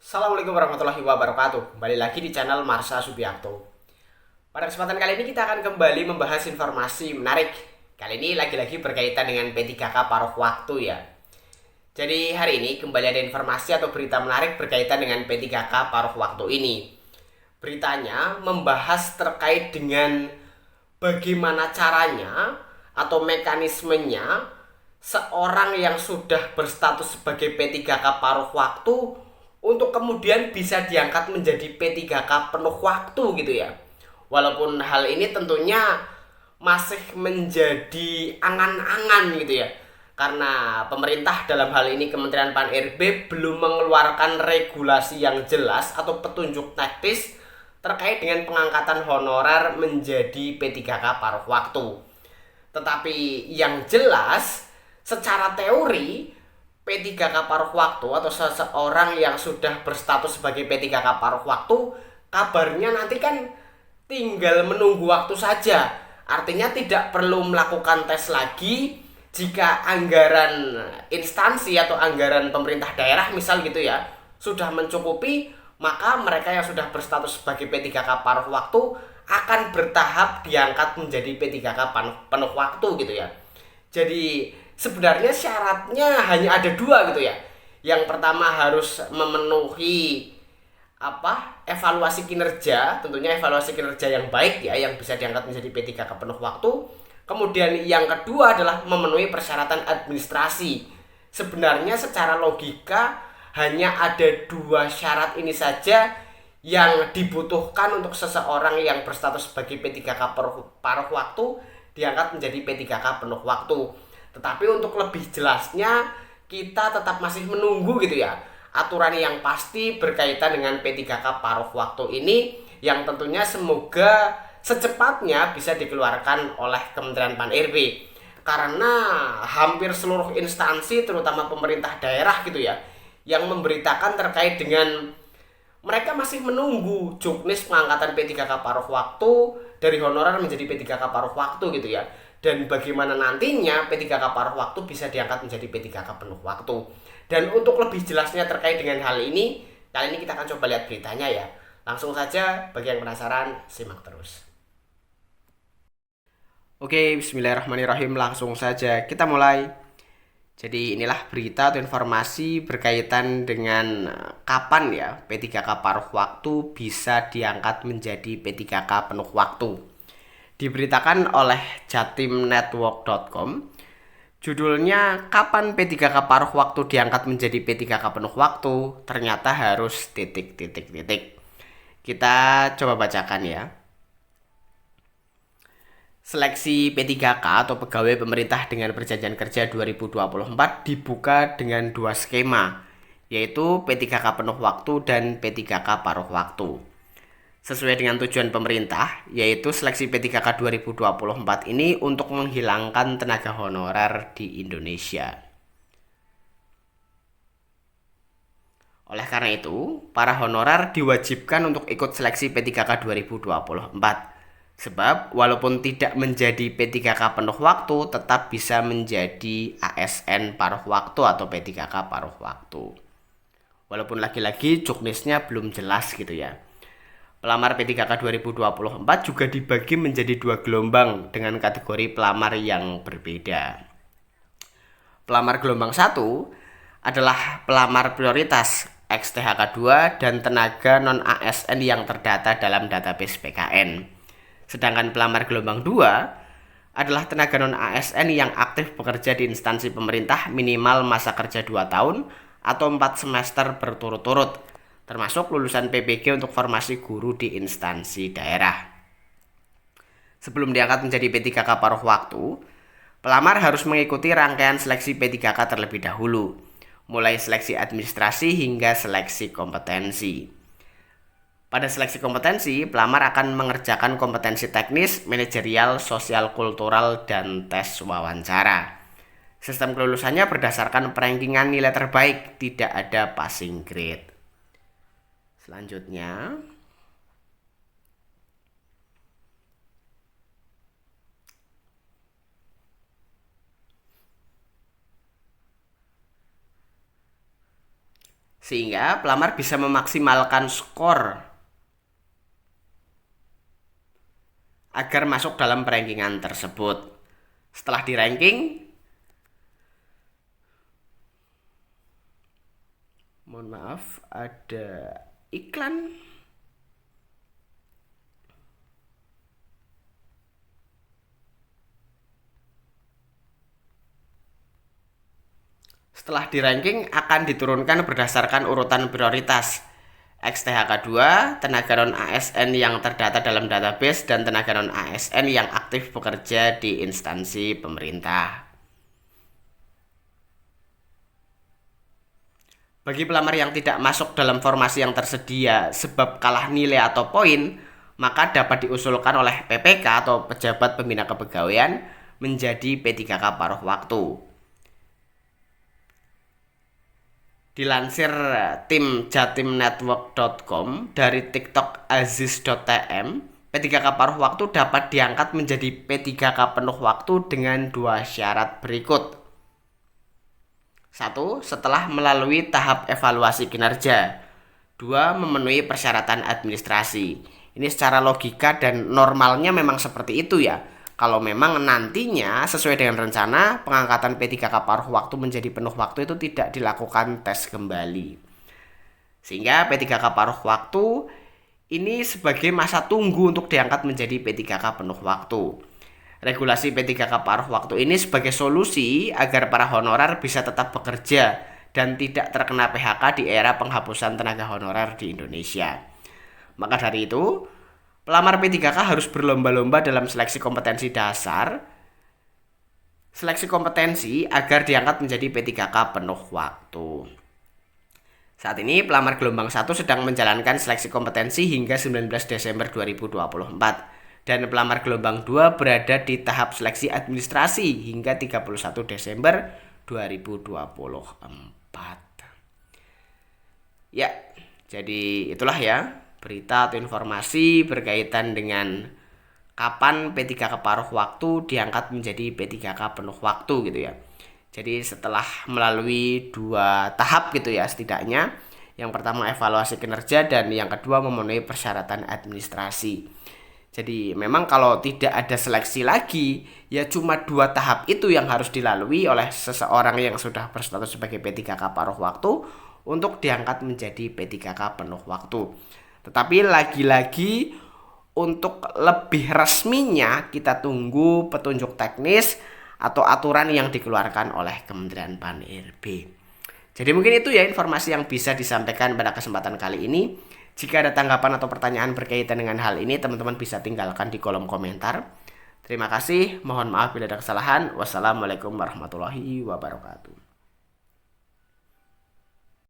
Assalamualaikum warahmatullahi wabarakatuh. Kembali lagi di channel Marsha Subiakto. Pada kesempatan kali ini kita akan kembali membahas informasi menarik. Kali ini lagi-lagi berkaitan dengan P3K paruh waktu ya. Jadi hari ini kembali ada informasi atau berita menarik berkaitan dengan P3K paruh waktu ini. Beritanya membahas terkait dengan bagaimana caranya atau mekanismenya seorang yang sudah berstatus sebagai P3K paruh waktu untuk kemudian bisa diangkat menjadi P3K penuh waktu gitu ya. Walaupun hal ini tentunya masih menjadi angan-angan gitu ya. Karena pemerintah dalam hal ini Kementerian Pan-RB belum mengeluarkan regulasi yang jelas atau petunjuk teknis terkait dengan pengangkatan honorer menjadi P3K paruh waktu. Tetapi yang jelas secara teori P3K paruh waktu atau seseorang yang sudah berstatus sebagai P3K paruh waktu kabarnya nanti kan tinggal menunggu waktu saja. Artinya tidak perlu melakukan tes lagi jika anggaran instansi atau anggaran pemerintah daerah misal gitu ya sudah mencukupi, maka mereka yang sudah berstatus sebagai P3K paruh waktu akan bertahap diangkat menjadi P3K penuh waktu gitu ya. Jadi sebenarnya syaratnya hanya ada dua gitu ya. Yang pertama harus memenuhi evaluasi kinerja, tentunya evaluasi kinerja yang baik ya, yang bisa diangkat menjadi P3K penuh waktu. Kemudian yang kedua adalah memenuhi persyaratan administrasi. Sebenarnya secara logika hanya ada dua syarat ini saja yang dibutuhkan untuk seseorang yang berstatus sebagai P3K paruh waktu diangkat menjadi P3K penuh waktu. Tetapi untuk lebih jelasnya kita tetap masih menunggu gitu ya aturan yang pasti berkaitan dengan P3K paruh waktu ini, yang tentunya semoga secepatnya bisa dikeluarkan oleh Kementerian Pan-RB. Karena hampir seluruh instansi terutama pemerintah daerah gitu ya yang memberitakan terkait dengan mereka masih menunggu juknis pengangkatan P3K paruh waktu dari honorer menjadi P3K paruh waktu gitu ya. Dan bagaimana nantinya P3K paruh waktu bisa diangkat menjadi P3K penuh waktu. Dan untuk lebih jelasnya terkait dengan hal ini, kali ini kita akan coba lihat beritanya ya. Langsung saja, bagi yang penasaran, simak terus. Oke, bismillahirrahmanirrahim, langsung saja kita mulai. Jadi inilah berita atau informasi berkaitan dengan kapan ya P3K paruh waktu bisa diangkat menjadi P3K penuh waktu. Diberitakan oleh jatimnetwork.com. Judulnya kapan P3K paruh waktu diangkat menjadi P3K penuh waktu? Ternyata harus titik titik titik. Kita coba bacakan ya. Seleksi P3K atau pegawai pemerintah dengan perjanjian kerja 2024 dibuka dengan dua skema, yaitu P3K penuh waktu dan P3K paruh waktu. Sesuai dengan tujuan pemerintah, yaitu seleksi P3K 2024 ini untuk menghilangkan tenaga honorer di Indonesia. Oleh karena itu, para honorer diwajibkan untuk ikut seleksi P3K 2024. Sebab walaupun tidak menjadi P3K penuh waktu, tetap bisa menjadi ASN paruh waktu atau P3K paruh waktu. Walaupun lagi-lagi juknisnya belum jelas gitu ya. Pelamar P3K 2024 juga dibagi menjadi dua gelombang dengan kategori pelamar yang berbeda. Pelamar gelombang 1 adalah pelamar prioritas XTHK 2 dan tenaga non-ASN yang terdata dalam database PKN. Sedangkan pelamar gelombang 2 adalah tenaga non-ASN yang aktif bekerja di instansi pemerintah minimal masa kerja 2 tahun atau 4 semester berturut-turut, termasuk lulusan PPG untuk formasi guru di instansi daerah. Sebelum diangkat menjadi P3K paruh waktu, pelamar harus mengikuti rangkaian seleksi P3K terlebih dahulu, mulai seleksi administrasi hingga seleksi kompetensi. Pada seleksi kompetensi, pelamar akan mengerjakan kompetensi teknis, manajerial, sosial, kultural, dan tes wawancara. Sistem kelulusannya berdasarkan perankingan nilai terbaik, tidak ada passing grade. Selanjutnya, Sehingga pelamar bisa memaksimalkan skor agar masuk dalam rankingan tersebut. Setelah di ranking, mohon maaf, ada iklan. Setelah di ranking akan diturunkan berdasarkan urutan prioritas. XTHK 2, tenaga non-ASN yang terdata dalam database, dan tenaga non-ASN yang aktif bekerja di instansi pemerintah. Bagi pelamar yang tidak masuk dalam formasi yang tersedia sebab kalah nilai atau poin, maka dapat diusulkan oleh PPK atau pejabat pembina kepegawaian menjadi P3K paruh waktu. Dilansir tim jatimnetwork.com dari TikTok aziz.tm, P3K paruh waktu dapat diangkat menjadi P3K penuh waktu dengan 2 syarat berikut. 1. Setelah melalui tahap evaluasi kinerja. 2. Memenuhi persyaratan administrasi. Ini secara logika dan normalnya memang seperti itu ya. Kalau memang nantinya sesuai dengan rencana, pengangkatan P3K paruh waktu menjadi penuh waktu itu tidak dilakukan tes kembali. Sehingga P3K paruh waktu ini sebagai masa tunggu untuk diangkat menjadi P3K penuh waktu. Regulasi P3K paruh waktu ini sebagai solusi agar para honorer bisa tetap bekerja dan tidak terkena PHK di era penghapusan tenaga honorer di Indonesia. Maka dari itu, pelamar P3K harus berlomba-lomba dalam seleksi kompetensi dasar, seleksi kompetensi agar diangkat menjadi P3K penuh waktu. Saat ini pelamar gelombang 1 sedang menjalankan seleksi kompetensi hingga 19 Desember 2024. Dan pelamar gelombang 2 berada di tahap seleksi administrasi hingga 31 Desember 2024. Ya, jadi itulah ya berita atau informasi berkaitan dengan kapan P3K paruh waktu diangkat menjadi P3K penuh waktu gitu ya. Jadi setelah melalui 2 tahap gitu ya setidaknya. Yang pertama evaluasi kinerja dan yang kedua memenuhi persyaratan administrasi. Jadi memang kalau tidak ada seleksi lagi, ya cuma 2 tahap itu yang harus dilalui oleh seseorang yang sudah berstatus sebagai P3K paruh waktu untuk diangkat menjadi P3K penuh waktu. Tetapi lagi-lagi untuk lebih resminya kita tunggu petunjuk teknis atau aturan yang dikeluarkan oleh Kementerian Pan-RB. Jadi mungkin itu ya informasi yang bisa disampaikan pada kesempatan kali ini. Jika ada tanggapan atau pertanyaan berkaitan dengan hal ini, teman-teman bisa tinggalkan di kolom komentar. Terima kasih, mohon maaf bila ada kesalahan. Wassalamualaikum warahmatullahi wabarakatuh.